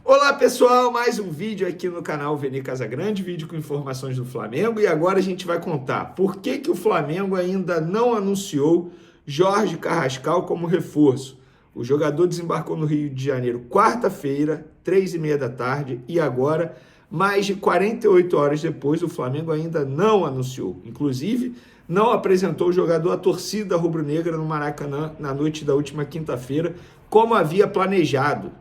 Olá pessoal, mais um vídeo aqui no canal Vene Casagrande, vídeo com informações do Flamengo, e agora a gente vai contar por que o Flamengo ainda não anunciou Jorge Carrascal como reforço. O jogador desembarcou no Rio de Janeiro quarta-feira, 3h30 da tarde, e agora, mais de 48 horas depois, o Flamengo ainda não anunciou. Inclusive, não apresentou o jogador à torcida rubro-negra no Maracanã na noite da última quinta-feira, como havia planejado.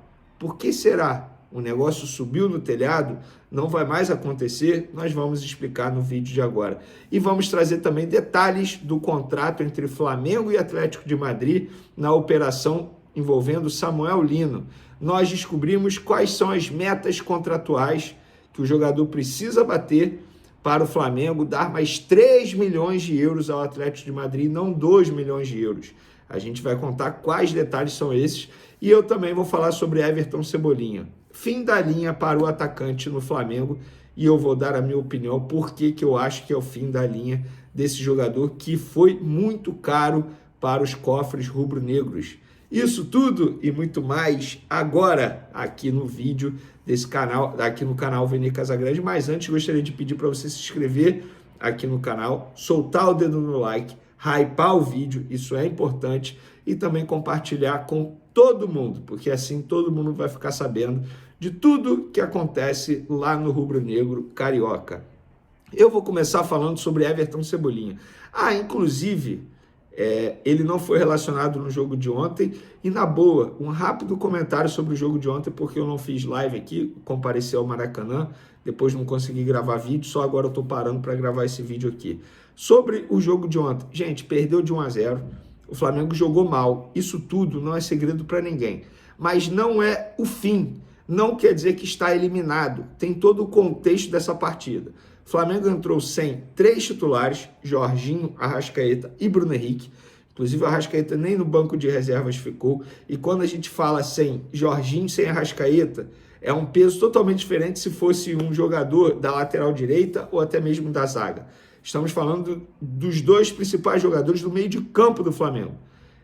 Por que será? O negócio subiu no telhado, não vai mais acontecer, nós vamos explicar no vídeo de agora. E vamos trazer também detalhes do contrato entre Flamengo e Atlético de Madrid na operação envolvendo Samuel Lino. Nós descobrimos quais são as metas contratuais que o jogador precisa bater para o Flamengo dar mais 3 milhões de euros ao Atlético de Madrid, não 2 milhões de euros. A gente vai contar quais detalhes são esses e eu também vou falar sobre Everton Cebolinha. Fim da linha para o atacante no Flamengo e eu vou dar a minha opinião por que eu acho que é o fim da linha desse jogador que foi muito caro para os cofres rubro-negros. Isso tudo e muito mais agora aqui no vídeo desse canal, aqui no canal Vene Casagrande. Mas antes gostaria de pedir para você se inscrever aqui no canal, soltar o dedo no like, hypar o vídeo, isso é importante, e também compartilhar com todo mundo, porque assim todo mundo vai ficar sabendo de tudo que acontece lá no rubro-negro carioca. Eu vou começar falando sobre Everton Cebolinha. Inclusive, ele não foi relacionado no jogo de ontem, e na boa, um rápido comentário sobre o jogo de ontem, porque eu não fiz live aqui, compareci ao Maracanã, depois não consegui gravar vídeo, só agora eu tô parando para gravar esse vídeo aqui. Sobre o jogo de ontem, gente, perdeu de 1-0, o Flamengo jogou mal, isso tudo não é segredo para ninguém, mas não é o fim, não quer dizer que está eliminado, tem todo o contexto dessa partida. O Flamengo entrou sem 3 titulares, Jorginho, Arrascaeta e Bruno Henrique. Inclusive o Arrascaeta nem no banco de reservas ficou. E quando a gente fala sem Jorginho, sem Arrascaeta, é um peso totalmente diferente se fosse um jogador da lateral direita ou até mesmo da zaga. Estamos falando dos dois principais jogadores do meio de campo do Flamengo.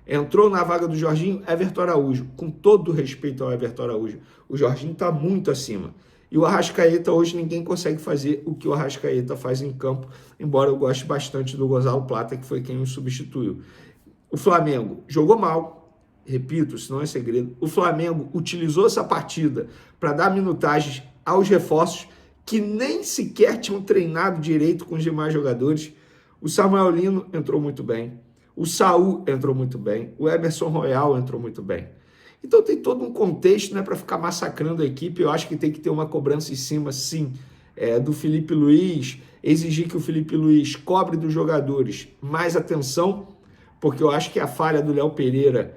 Entrou na vaga do Jorginho, Everton Araújo. Com todo respeito ao Everton Araújo, o Jorginho está muito acima. E o Arrascaeta, hoje ninguém consegue fazer o que o Arrascaeta faz em campo, embora eu goste bastante do Gonzalo Plata, que foi quem o substituiu. O Flamengo jogou mal, repito, isso não é segredo. O Flamengo utilizou essa partida para dar minutagens aos reforços que nem sequer tinham treinado direito com os demais jogadores. O Samuel Lino entrou muito bem, o Saul entrou muito bem, o Emerson Royal entrou muito bem. Então tem todo um contexto, né, para ficar massacrando a equipe. Eu acho que tem que ter uma cobrança em cima, sim, do Felipe Luiz, exigir que o Felipe Luiz cobre dos jogadores mais atenção, porque eu acho que a falha do Léo Pereira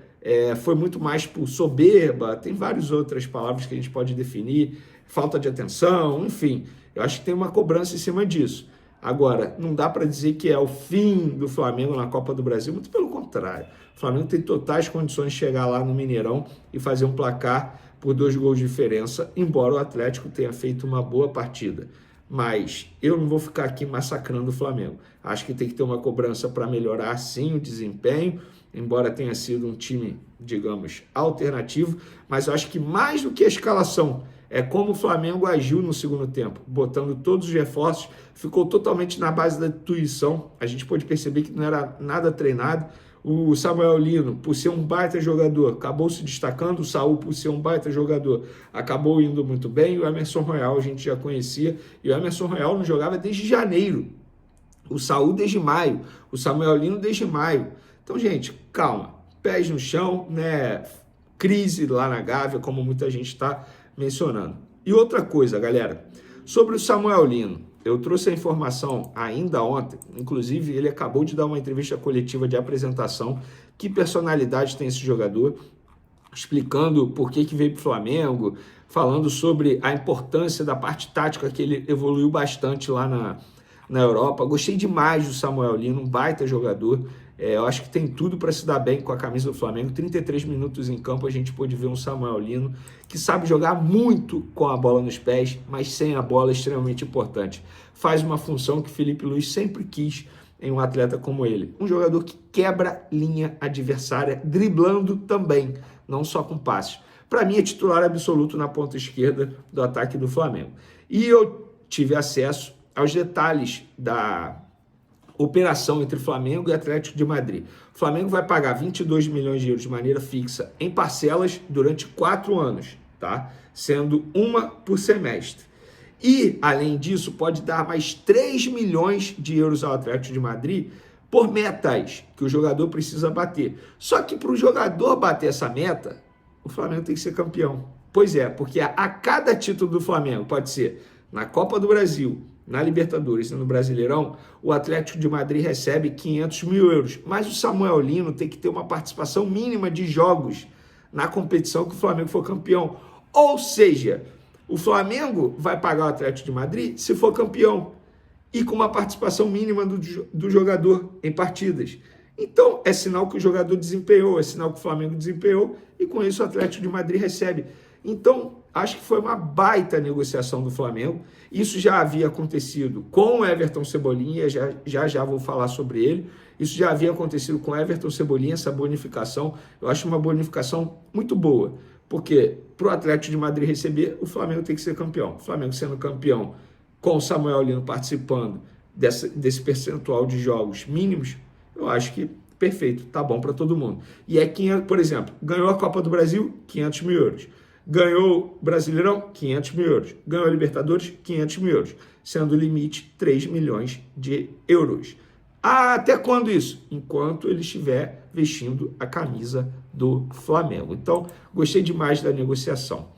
foi muito mais por soberba, tem várias outras palavras que a gente pode definir, falta de atenção, enfim. Eu acho que tem uma cobrança em cima disso. Agora, não dá para dizer que é o fim do Flamengo na Copa do Brasil, muito pelo contrário. O Flamengo tem totais condições de chegar lá no Mineirão e fazer um placar por 2 gols de diferença, embora o Atlético tenha feito uma boa partida. Mas eu não vou ficar aqui massacrando o Flamengo. Acho que tem que ter uma cobrança para melhorar, sim, o desempenho, embora tenha sido um time, digamos, alternativo. Mas eu acho que mais do que a escalação, é como o Flamengo agiu no segundo tempo, botando todos os reforços, ficou totalmente na base da intuição. A gente pôde perceber que não era nada treinado. O Samuel Lino, por ser um baita jogador, acabou se destacando. O Saul, por ser um baita jogador, acabou indo muito bem. O Emerson Royal a gente já conhecia, e o Emerson Royal não jogava desde janeiro. O Saul desde maio, o Samuel Lino desde maio. Então, gente, calma, pés no chão, né? Crise lá na Gávea, como muita gente está mencionando. E outra coisa, galera, sobre o Samuel Lino, eu trouxe a informação ainda ontem, inclusive ele acabou de dar uma entrevista coletiva de apresentação, que personalidade tem esse jogador, explicando por que veio para o Flamengo, falando sobre a importância da parte tática, que ele evoluiu bastante lá na Europa. Gostei demais do Samuel Lino, um baita jogador. Eu acho que tem tudo para se dar bem com a camisa do Flamengo. 33 minutos em campo, a gente pôde ver um Samuel Lino que sabe jogar muito com a bola nos pés, mas sem a bola é extremamente importante. Faz uma função que Felipe Luiz sempre quis em um atleta como ele. Um jogador que quebra linha adversária, driblando também, não só com passes. para mim é titular absoluto na ponta esquerda do ataque do Flamengo. E eu tive acesso aos detalhes da operação entre Flamengo e Atlético de Madrid. O Flamengo vai pagar 22 milhões de euros de maneira fixa em parcelas durante 4 anos, tá? Sendo uma por semestre. E, além disso, pode dar mais 3 milhões de euros ao Atlético de Madrid por metas que o jogador precisa bater. Só que para o jogador bater essa meta, o Flamengo tem que ser campeão. Pois é, porque a cada título do Flamengo, pode ser na Copa do Brasil, na Libertadores e no Brasileirão, o Atlético de Madrid recebe 500 mil euros. Mas o Samuel Lino tem que ter uma participação mínima de jogos na competição que o Flamengo for campeão. Ou seja, o Flamengo vai pagar o Atlético de Madrid se for campeão e com uma participação mínima do jogador em partidas. Então, é sinal que o jogador desempenhou, é sinal que o Flamengo desempenhou e com isso o Atlético de Madrid recebe. Então, acho que foi uma baita negociação do Flamengo. Isso já havia acontecido com o Everton Cebolinha, já vou falar sobre ele. Isso já havia acontecido com o Everton Cebolinha, essa bonificação. Eu acho uma bonificação muito boa, porque para o Atlético de Madrid receber, o Flamengo tem que ser campeão. O Flamengo sendo campeão, com o Samuel Lino participando desse percentual de jogos mínimos, eu acho que perfeito, tá bom para todo mundo. E é 500, por exemplo, ganhou a Copa do Brasil, 500 mil euros. Ganhou o Brasileirão, 500 mil euros. Ganhou a Libertadores, 500 mil euros. Sendo o limite 3 milhões de euros. Até quando isso? Enquanto ele estiver vestindo a camisa do Flamengo. Então, gostei demais da negociação.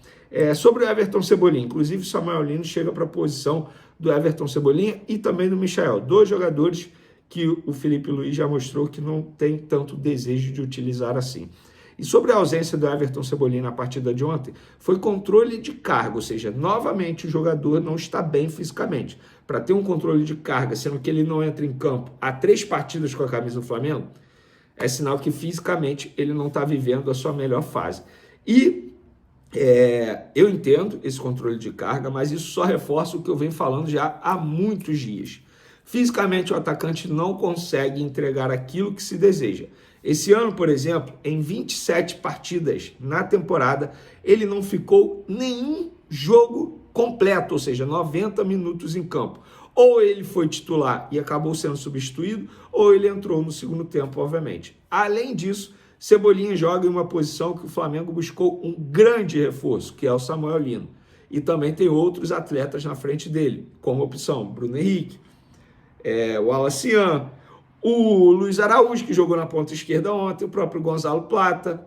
Sobre o Everton Cebolinha, inclusive o Samuel Lino chega para a posição do Everton Cebolinha e também do Michael. 2 jogadores que o Felipe Luiz já mostrou que não tem tanto desejo de utilizar assim. E sobre a ausência do Everton Cebolinha na partida de ontem, foi controle de carga, ou seja, novamente o jogador não está bem fisicamente. Para ter um controle de carga, sendo que ele não entra em campo há 3 partidas com a camisa do Flamengo, é sinal que fisicamente ele não está vivendo a sua melhor fase. E eu entendo esse controle de carga, mas isso só reforça o que eu venho falando já há muitos dias. Fisicamente, o atacante não consegue entregar aquilo que se deseja. Esse ano, por exemplo, em 27 partidas na temporada, ele não ficou nenhum jogo completo, ou seja, 90 minutos em campo. Ou ele foi titular e acabou sendo substituído, ou ele entrou no segundo tempo, obviamente. Além disso, Cebolinha joga em uma posição que o Flamengo buscou um grande reforço, que é o Samuel Lino. E também tem outros atletas na frente dele, como opção Bruno Henrique, o Alacian, o Luiz Araújo, que jogou na ponta esquerda ontem, o próprio Gonzalo Plata,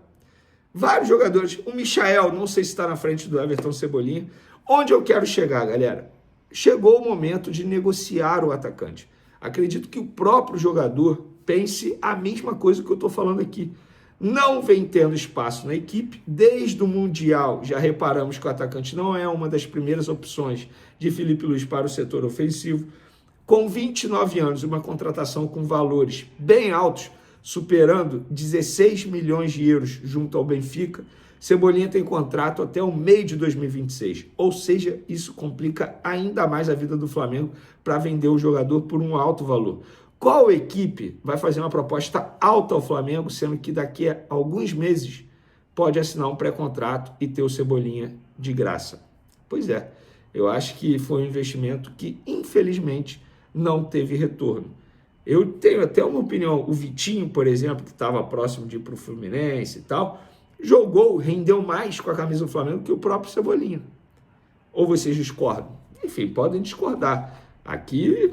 vários jogadores. O Michael, não sei se está na frente do Everton Cebolinha. Onde eu quero chegar, galera? Chegou o momento de negociar o atacante. Acredito que o próprio jogador pense a mesma coisa que eu estou falando aqui. Não vem tendo espaço na equipe. Desde o Mundial, já reparamos que o atacante não é uma das primeiras opções de Felipe Luiz para o setor ofensivo. Com 29 anos, uma contratação com valores bem altos, superando 16 milhões de euros junto ao Benfica, Cebolinha tem contrato até o meio de 2026. Ou seja, isso complica ainda mais a vida do Flamengo para vender o jogador por um alto valor. Qual equipe vai fazer uma proposta alta ao Flamengo, sendo que daqui a alguns meses pode assinar um pré-contrato e ter o Cebolinha de graça? Pois é, eu acho que foi um investimento que, infelizmente, não teve retorno. Eu tenho até uma opinião. O Vitinho, por exemplo, que estava próximo de ir para o Fluminense e tal, rendeu mais com a camisa do Flamengo que o próprio Cebolinha. Ou vocês discordam? Enfim, podem discordar. Aqui,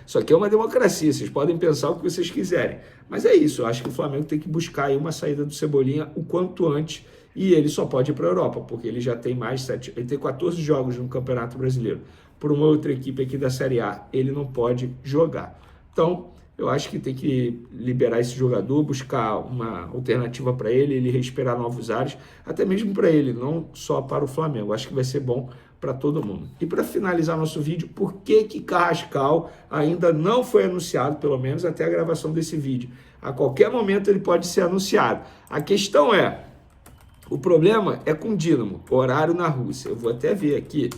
isso aqui é uma democracia, vocês podem pensar o que vocês quiserem. Mas é isso, eu acho que o Flamengo tem que buscar aí uma saída do Cebolinha o quanto antes, e ele só pode ir para a Europa, porque ele já tem ele tem 14 jogos no Campeonato Brasileiro. Por uma outra equipe aqui da Série A, ele não pode jogar. Então, eu acho que tem que liberar esse jogador, buscar uma alternativa para ele respirar novos ares, até mesmo para ele, não só para o Flamengo. Acho que vai ser bom para todo mundo. E para finalizar nosso vídeo, por que Carrascal ainda não foi anunciado, pelo menos até a gravação desse vídeo? A qualquer momento ele pode ser anunciado. A questão o problema é com o Dínamo, horário na Rússia. Eu vou até ver aqui,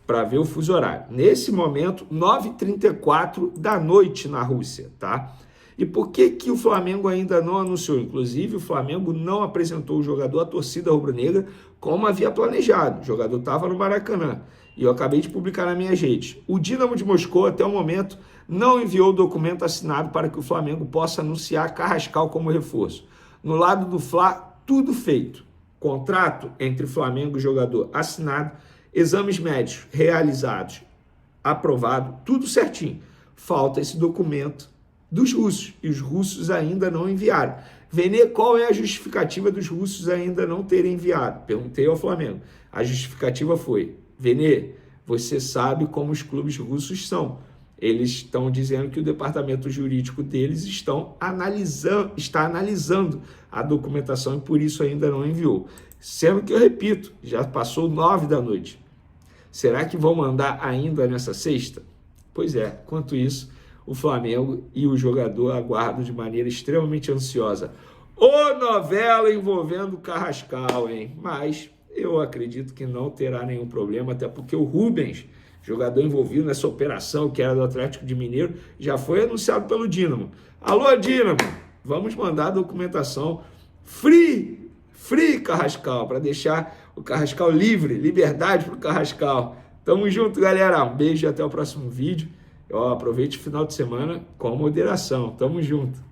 para ver o fuso horário. Nesse momento, 9h34 da noite na Rússia, tá? E por que que o Flamengo ainda não anunciou? Inclusive, o Flamengo não apresentou o jogador à torcida rubro-negra como havia planejado. O jogador estava no Maracanã. E eu acabei de publicar na minha rede. O Dínamo de Moscou, até o momento, não enviou o documento assinado para que o Flamengo possa anunciar Carrascal como reforço. No lado do Fla, tudo feito. Contrato entre Flamengo e jogador assinado, exames médicos realizados, aprovado, tudo certinho. Falta esse documento dos russos, e os russos ainda não enviaram. Vene, qual é a justificativa dos russos ainda não terem enviado? Perguntei ao Flamengo. A justificativa foi: Vene, você sabe como os clubes russos são. Eles estão dizendo que o departamento jurídico deles está analisando a documentação e por isso ainda não enviou. Sendo que, eu repito, já passou 9 da noite. Será que vão mandar ainda nessa sexta? Pois é, enquanto isso, o Flamengo e o jogador aguardam de maneira extremamente ansiosa a novela envolvendo o Carrascal, hein? Mas eu acredito que não terá nenhum problema, até porque o Rubens, jogador envolvido nessa operação, que era do Atlético de Mineiro, já foi anunciado pelo Dínamo. Alô, Dínamo, vamos mandar a documentação free Carrascal, para deixar o Carrascal livre, liberdade para o Carrascal. Tamo junto, galera. Um beijo e até o próximo vídeo. Aproveite o final de semana com moderação. Tamo junto.